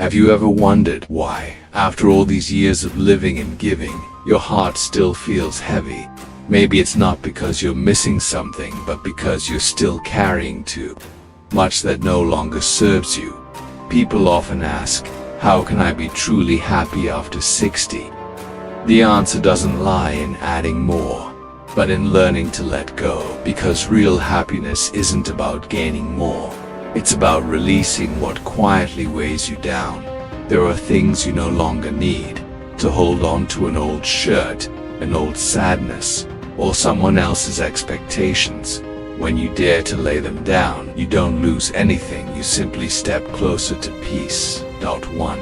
Have you ever wondered why, after all these years of living and giving, your heart still feels heavy? Maybe it's not because you're missing something, but because you're still carrying too much that no longer serves you. People often ask, how can I be truly happy after 60? The answer doesn't lie in adding more, but in learning to let go, because real happiness isn't about gaining more. It's about releasing what quietly weighs you down. There are things you no longer need to hold on to: an old shirt, an old sadness, or someone else's expectations. When you dare to lay them down, you don't lose anything, you simply step closer to peace. 1.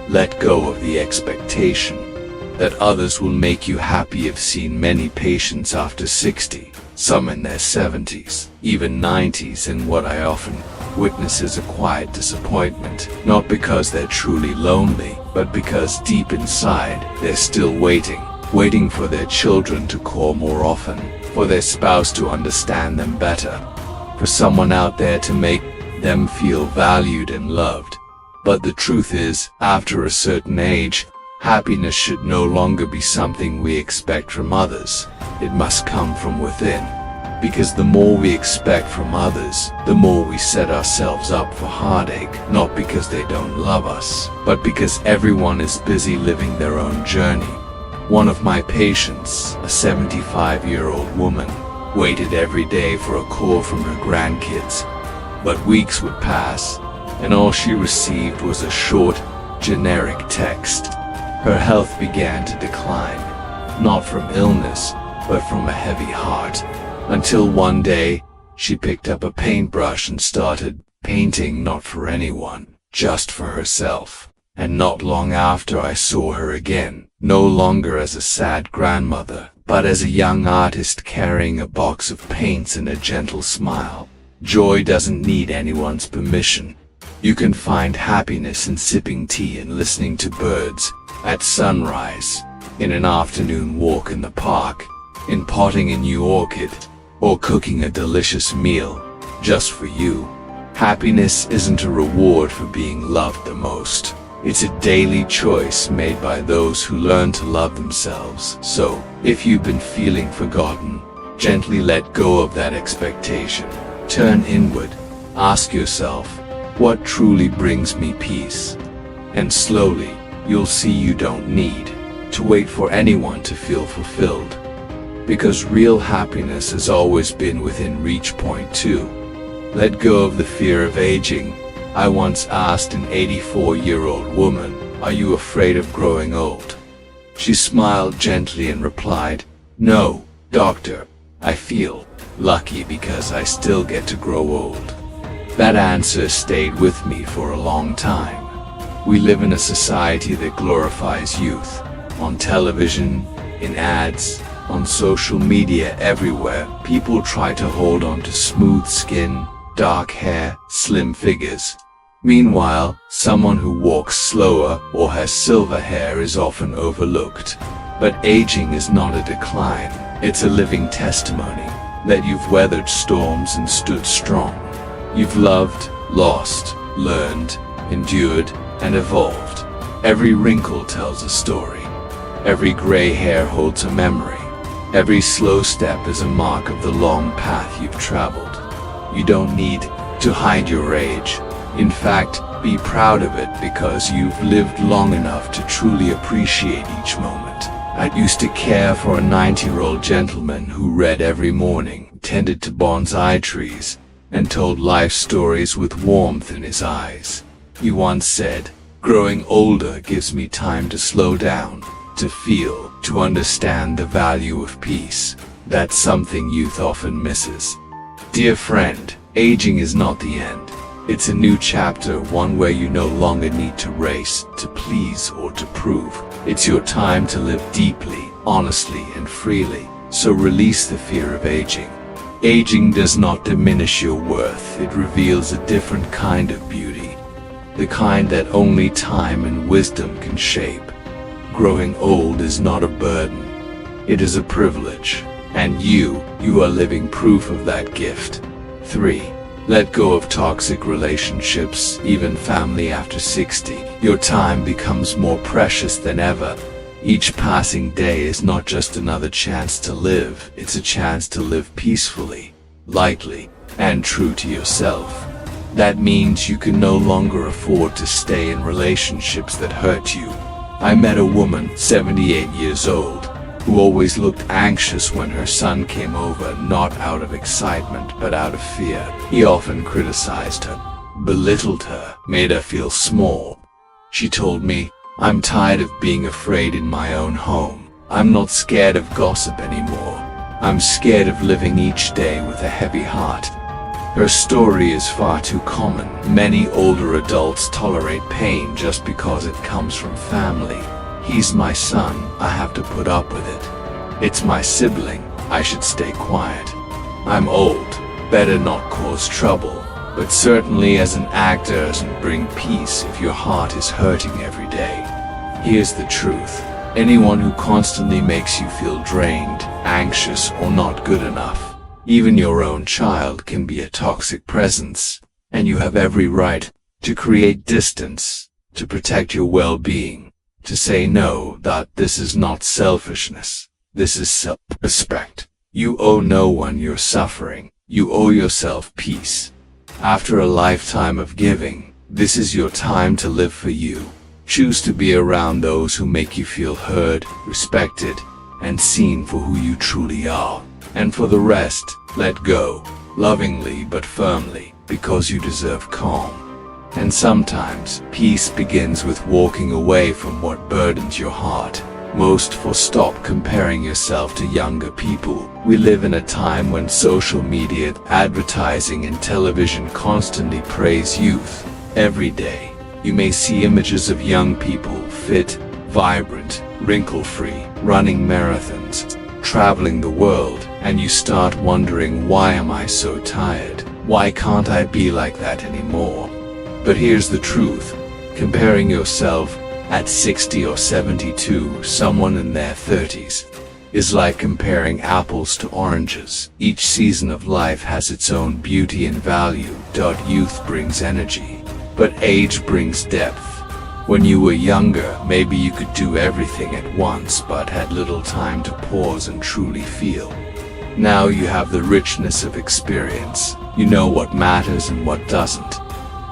Let go of the expectation that others will make you happy. I've seen many patients after 60, some in their 70s, even 90s, and what I often witness is a quiet disappointment, not because they're truly lonely, but because deep inside, they're still waiting for their children to call more often, for their spouse to understand them better, for someone out there to make them feel valued and loved. But the truth is, after a certain age, happiness should no longer be something we expect from others. It must come from within. Because the more we expect from others, the more we set ourselves up for heartache, not because they don't love us, but because everyone is busy living their own journey. One of my patients, a 75-year-old woman, waited every day for a call from her grandkids. But weeks would pass, and all she received was a short, generic text. Her health began to decline, not from illness, but from a heavy heart. Until one day, she picked up a paintbrush and started painting, not for anyone, just for herself. And not long after, I saw her again, no longer as a sad grandmother, but as a young artist carrying a box of paints and a gentle smile. Joy doesn't need anyone's permission. You can find happiness in sipping tea and listening to birds at sunrise, in an afternoon walk in the park, in potting a new orchid, or cooking a delicious meal just for you. Happiness isn't a reward for being loved the most. It's a daily choice made by those who learn to love themselves. So, if you've been feeling forgotten, gently let go of that expectation. Turn inward. Ask yourself, what truly brings me peace? And slowly, you'll see you don't need to wait for anyone to feel fulfilled. Because real happiness has always been within reach. Point 2. Let go of the fear of aging. I once asked an 84-year-old woman, "Are you afraid of growing old?" She smiled gently and replied, "No, doctor, I feel lucky because I still get to grow old." That answer stayed with me for a long time. We live in a society that glorifies youth. On television, in ads, on social media, everywhere, people try to hold on to smooth skin, dark hair, slim figures. Meanwhile, someone who walks slower or has silver hair is often overlooked. But aging is not a decline. It's a living testimony that you've weathered storms and stood strong. You've loved, lost, learned, endured, and evolved. Every wrinkle tells a story. Every gray hair holds a memory. Every slow step is a mark of the long path you've traveled. You don't need to hide your age. In fact, be proud of it, because you've lived long enough to truly appreciate each moment. I used to care for a 90-year-old gentleman who read every morning, tended to bonsai trees, and told life stories with warmth in his eyes. He once said, "Growing older gives me time to slow down, to feel, to understand the value of peace." That's something youth often misses. Dear friend, aging is not the end. It's a new chapter, one where you no longer need to race, to please, or to prove. It's your time to live deeply, honestly, and freely. So release the fear of aging. Aging does not diminish your worth. It reveals a different kind of beauty. The kind that only time and wisdom can shape. Growing old is not a burden. It is a privilege. And you are living proof of that gift. 3. Let go of toxic relationships, even family after 60. Your time becomes more precious than ever. Each passing day is not just another chance to live, it's a chance to live peacefully, lightly, and true to yourself. That means you can no longer afford to stay in relationships that hurt you. I met a woman, 78 years old, who always looked anxious when her son came over, not out of excitement but out of fear. He often criticized her, belittled her, made her feel small. She told me, "I'm tired of being afraid in my own home. I'm not scared of gossip anymore. I'm scared of living each day with a heavy heart." Her story is far too common. Many older adults tolerate pain just because it comes from family. He's my son, I have to put up with it. It's my sibling, I should stay quiet. I'm old, better not cause trouble. But certainly as an actor doesn't bring peace if your heart is hurting every day. Here's the truth. Anyone who constantly makes you feel drained, anxious, or not good enough, even your own child, can be a toxic presence, and you have every right to create distance, to protect your well-being, to say no. That this is not selfishness, this is self-respect. You owe no one your suffering, you owe yourself peace. After a lifetime of giving, this is your time to live for you. Choose to be around those who make you feel heard, respected, and seen for who you truly are. And for the rest, let go, lovingly but firmly, because you deserve calm. And sometimes, peace begins with walking away from what burdens your heart. Most for stop comparing yourself to younger people. We live in a time when social media, advertising, and television constantly praise youth. Every day, you may see images of young people, fit, vibrant, wrinkle-free, running marathons, traveling the world, and you start wondering, why am I so tired? Why can't I be like that anymore? But here's the truth. Comparing yourself at 60 or 72, someone in their 30s, is like comparing apples to oranges. Each season of life has its own beauty and value. Youth brings energy, but age brings depth. When you were younger, maybe you could do everything at once but had little time to pause and truly feel. Now you have the richness of experience. You know what matters and what doesn't.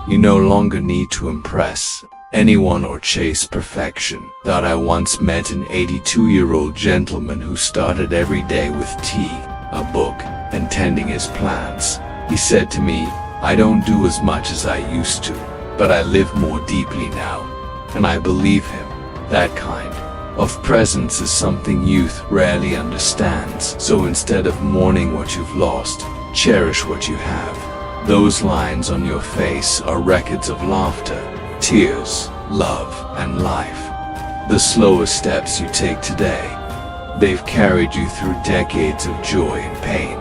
You no longer need to impress anyone or chase perfection. I once met an 82-year-old gentleman who started every day with tea, a book, and tending his plants. He said to me, "I don't do as much as I used to, but I live more deeply now." And I believe him. That kind of presence is something youth rarely understands. So instead of mourning what you've lost, cherish what you have. Those lines on your face are records of laughter, tears, love, and life. The slowest steps you take today, they've carried you through decades of joy and pain.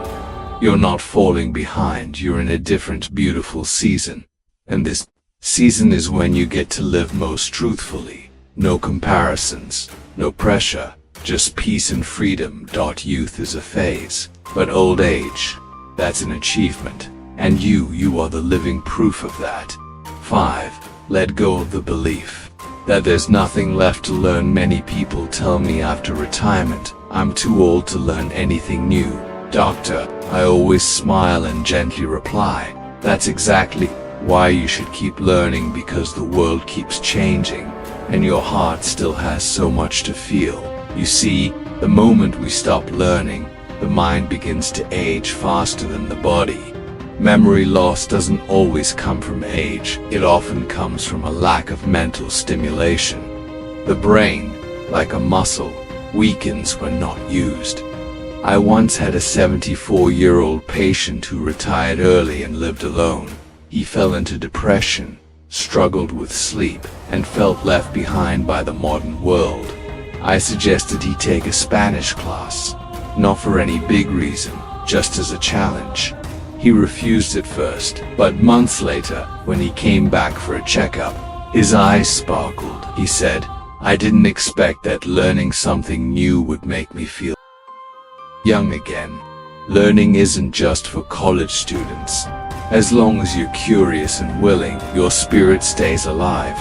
You're not falling behind, you're in a different, beautiful season. And this season is when you get to live most truthfully. No comparisons, no pressure, just peace and freedom. Youth is a phase, but old age, that's an achievement. And you are the living proof of that. 5. Let go of the belief that there's nothing left to learn. Many people tell me after retirement, "I'm too old to learn anything new." Doctor, I always smile and gently reply, "That's exactly why you should keep learning, because the world keeps changing, and your heart still has so much to feel." You see, the moment we stop learning, the mind begins to age faster than the body. Memory loss doesn't always come from age, it often comes from a lack of mental stimulation. The brain, like a muscle, weakens when not used. I once had a 74-year-old patient who retired early and lived alone. He fell into depression, struggled with sleep, and felt left behind by the modern world. I suggested he take a Spanish class, not for any big reason, just as a challenge. He refused at first, but months later, when he came back for a checkup, his eyes sparkled. He said, "I didn't expect that learning something new would make me feel young again." Learning isn't just for college students. As long as you're curious and willing, your spirit stays alive.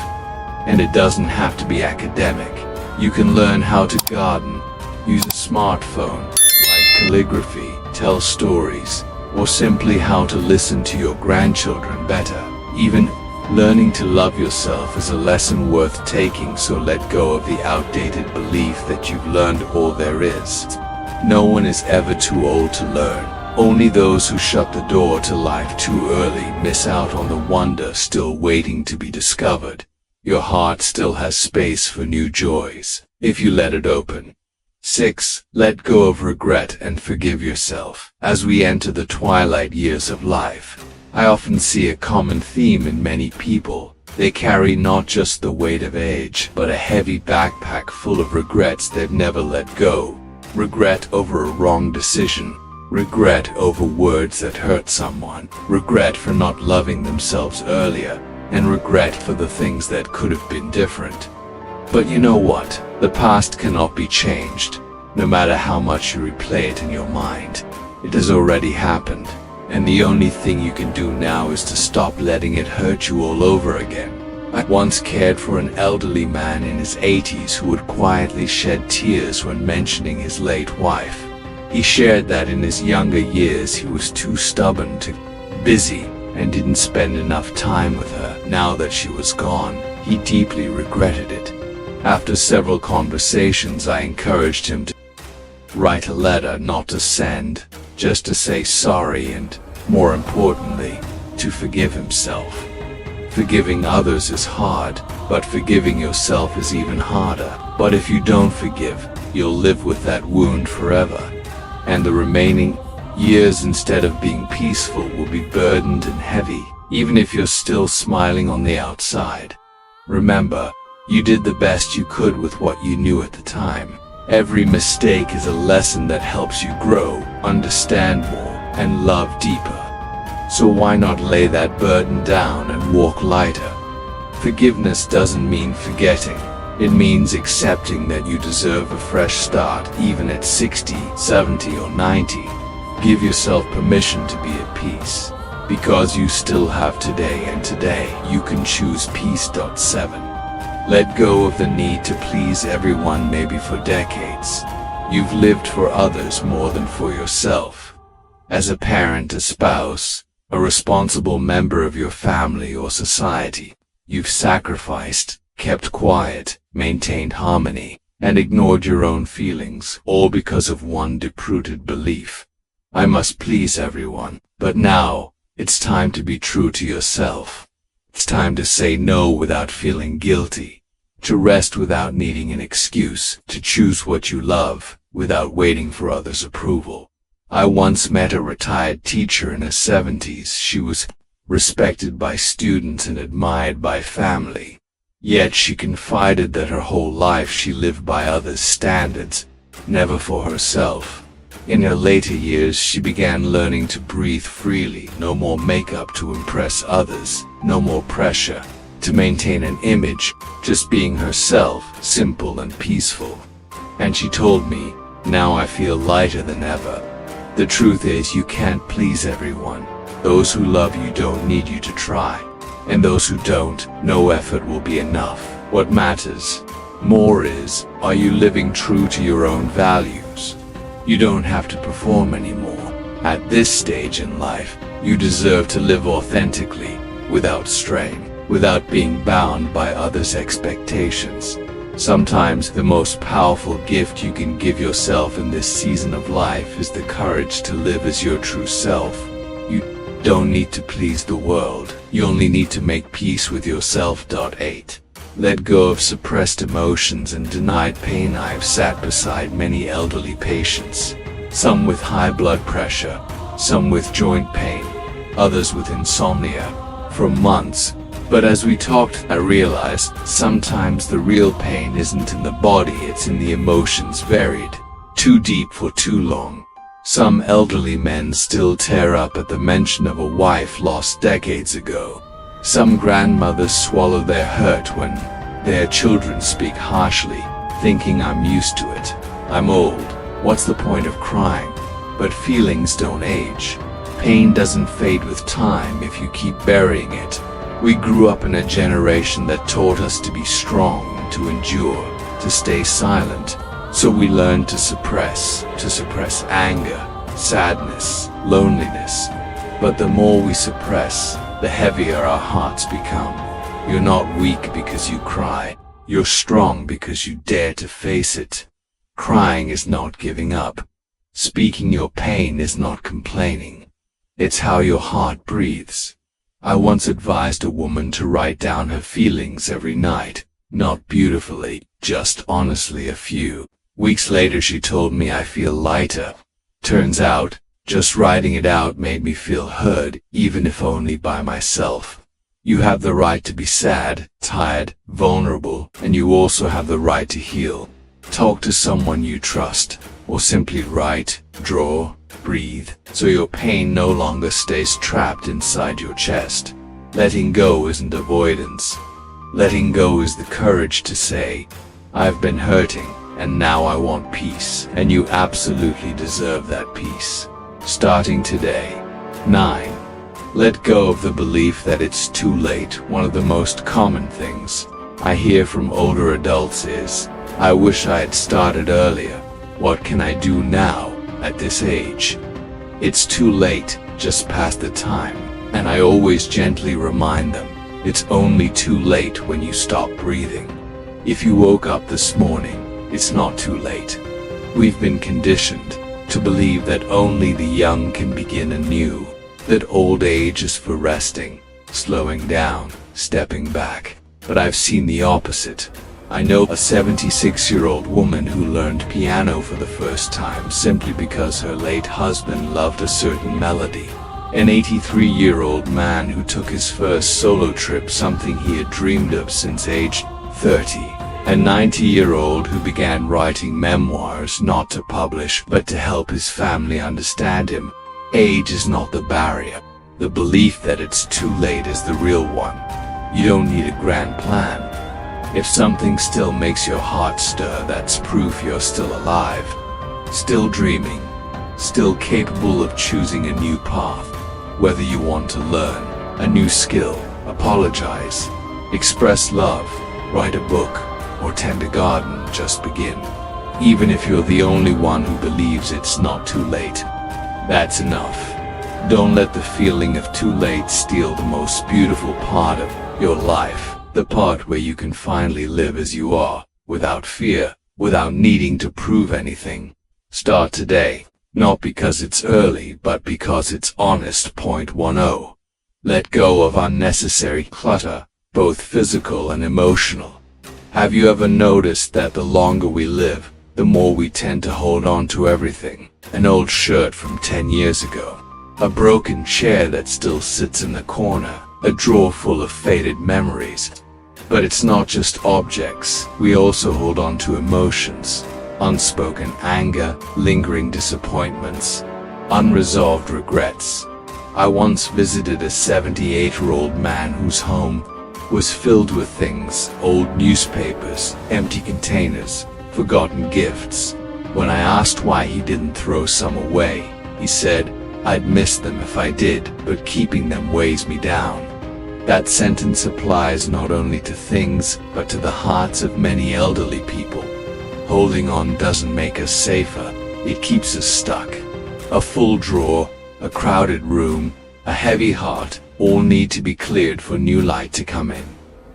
And it doesn't have to be academic. You can learn how to garden, use a smartphone, write calligraphy, tell stories, or simply how to listen to your grandchildren better. Even learning to love yourself is a lesson worth taking, so let go of the outdated belief that you've learned all there is. No one is ever too old to learn. Only those who shut the door to life too early miss out on the wonder still waiting to be discovered. Your heart still has space for new joys, if you let it open. 6. Let go of regret and forgive yourself. As we enter the twilight years of life, I often see a common theme in many people. They carry not just the weight of age, but a heavy backpack full of regrets they've never let go. Regret over a wrong decision. Regret over words that hurt someone. Regret for not loving themselves earlier. And regret for the things that could have been different. But you know what? The past cannot be changed. No matter how much you replay it in your mind, it has already happened. And the only thing you can do now is to stop letting it hurt you all over again. I once cared for an elderly man in his 80s who would quietly shed tears when mentioning his late wife. He shared that in his younger years he was too stubborn, too busy, and didn't spend enough time with her. Now that she was gone, he deeply regretted it. After several conversations, I encouraged him to write a letter, not to send, just to say sorry and, more importantly, to forgive himself. Forgiving others is hard, but forgiving yourself is even harder. But if you don't forgive, you'll live with that wound forever. And the remaining years, instead of being peaceful, will be burdened and heavy, even if you're still smiling on the outside. Remember, you did the best you could with what you knew at the time. Every mistake is a lesson that helps you grow, understand more, and love deeper. So why not lay that burden down and walk lighter? Forgiveness doesn't mean forgetting. It means accepting that you deserve a fresh start, even at 60, 70, or 90. Give yourself permission to be at peace, because you still have today, and today you can choose peace. 7. Let go of the need to please everyone, maybe for decades. You've lived for others more than for yourself. As a parent, a spouse, a responsible member of your family or society, you've sacrificed, kept quiet, maintained harmony, and ignored your own feelings, all because of one deep-rooted belief. I must please everyone. But now, it's time to be true to yourself. It's time to say no without feeling guilty, to rest without needing an excuse, to choose what you love without waiting for others' approval. I once met a retired teacher in her 70s. She was respected by students and admired by family. Yet she confided that her whole life she lived by others' standards, never for herself. In her later years, she began learning to breathe freely. No more makeup to impress others, no more pressure to maintain an image, just being herself, simple and peaceful. And she told me, "Now I feel lighter than ever." The truth is, you can't please everyone. Those who love you don't need you to try. And those who don't, no effort will be enough. What matters more is, are you living true to your own values? You don't have to perform anymore. At this stage in life, you deserve to live authentically, without strain, without being bound by others' expectations. Sometimes the most powerful gift you can give yourself in this season of life is the courage to live as your true self. You don't need to please the world. You only need to make peace with yourself. 8. Let go of suppressed emotions and denied pain. I've sat beside many elderly patients, some with high blood pressure, some with joint pain, others with insomnia, for months. But as we talked, I realized sometimes the real pain isn't in the body, it's in the emotions, buried too deep for too long. Some elderly men still tear up at the mention of a wife lost decades ago. Some grandmothers swallow their hurt when their children speak harshly, thinking I'm used to it. I'm old. What's the point of crying? but feelings don't age. Pain doesn't fade with time if you keep burying it. We grew up in a generation that taught us to be strong, to endure, to stay silent. So we learned to suppress anger, sadness, loneliness. But the more we suppress, the heavier our hearts become. You're not weak because you cry. You're strong because you dare to face it. Crying is not giving up. Speaking your pain is not complaining. It's how your heart breathes. I once advised a woman to write down her feelings every night, not beautifully, just honestly a few. Weeks later she told me I feel lighter. Turns out, just writing it out made me feel heard, even if only by myself. You have the right to be sad, tired, vulnerable, and you also have the right to heal. Talk to someone you trust, or simply write, draw, breathe, so your pain no longer stays trapped inside your chest. Letting go isn't avoidance. Letting go is the courage to say, I've been hurting, and now I want peace, and you absolutely deserve that peace. Starting today. 9. Let go of the belief that it's too late. One of the most common things I hear from older adults is, I wish I had started earlier. What can I do now, at this age? It's too late, just past the time. And I always gently remind them, it's only too late when you stop breathing. If you woke up this morning, it's not too late. We've been conditioned to believe that only the young can begin anew, that old age is for resting, slowing down, stepping back. But I've seen the opposite. I know a 76-year-old woman who learned piano for the first time simply because her late husband loved a certain melody. An 83-year-old man who took his first solo trip, something he had dreamed of since age 30. A 90-year-old who began writing memoirs not to publish but to help his family understand him. Age is not the barrier. The belief that it's too late is the real one. You don't need a grand plan. If something still makes your heart stir, that's proof you're still alive, still dreaming, still capable of choosing a new path. Whether you want to learn a new skill, apologize, express love, write a book, or tend a garden, just begin. Even if you're the only one who believes it's not too late, that's enough. Don't let the feeling of too late steal the most beautiful part of your life. The part where you can finally live as you are, without fear, without needing to prove anything. Start today, not because it's early, but because it's honest. Point 10. Let go of unnecessary clutter, both physical and emotional. Have you ever noticed that the longer we live, the more we tend to hold on to everything? An old shirt from 10 years ago, a broken chair that still sits in the corner, a drawer full of faded memories. But it's not just objects. We also hold on to emotions, unspoken anger, lingering disappointments, unresolved regrets. I once visited a 78-year-old man whose home was filled with things, old newspapers, empty containers, forgotten gifts. When I asked why he didn't throw some away, he said, I'd miss them if I did, but keeping them weighs me down. That sentence applies not only to things, but to the hearts of many elderly people. Holding on doesn't make us safer, it keeps us stuck. A full drawer, a crowded room, a heavy heart, all need to be cleared for new light to come in.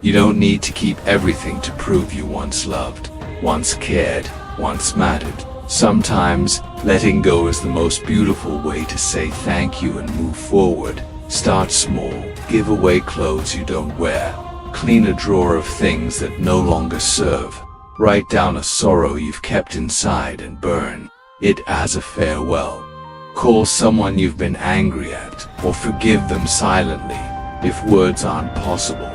You don't need to keep everything to prove you once loved, once cared, once mattered. Sometimes, letting go is the most beautiful way to say thank you and move forward. Start small, give away clothes you don't wear, clean a drawer of things that no longer serve, write down a sorrow you've kept inside and burn it as a farewell. Call someone you've been angry at, or forgive them silently, if words aren't possible.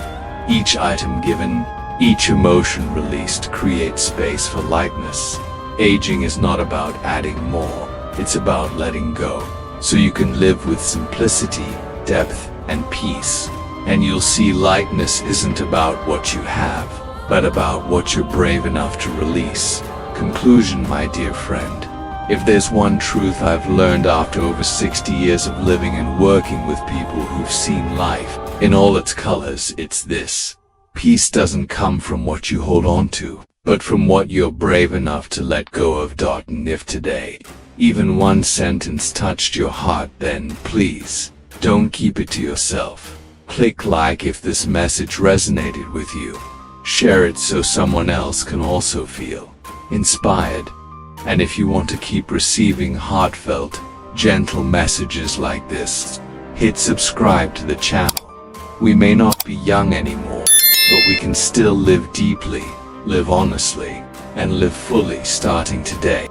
Each item given, each emotion released creates space for lightness. Aging is not about adding more, it's about letting go, so you can live with simplicity, depth, and peace. And you'll see lightness isn't about what you have, but about what you're brave enough to release. Conclusion, my dear friend. If there's one truth I've learned after over 60 years of living and working with people who've seen life in all its colors, it's this. Peace doesn't come from what you hold on to, but from what you're brave enough to let go of. And if today, even one sentence touched your heart, then please, don't keep it to yourself. Click like if this message resonated with you. Share it so someone else can also feel inspired. And if you want to keep receiving heartfelt, gentle messages like this, hit subscribe to the channel. We may not be young anymore, but we can still live deeply, live honestly, and live fully starting today.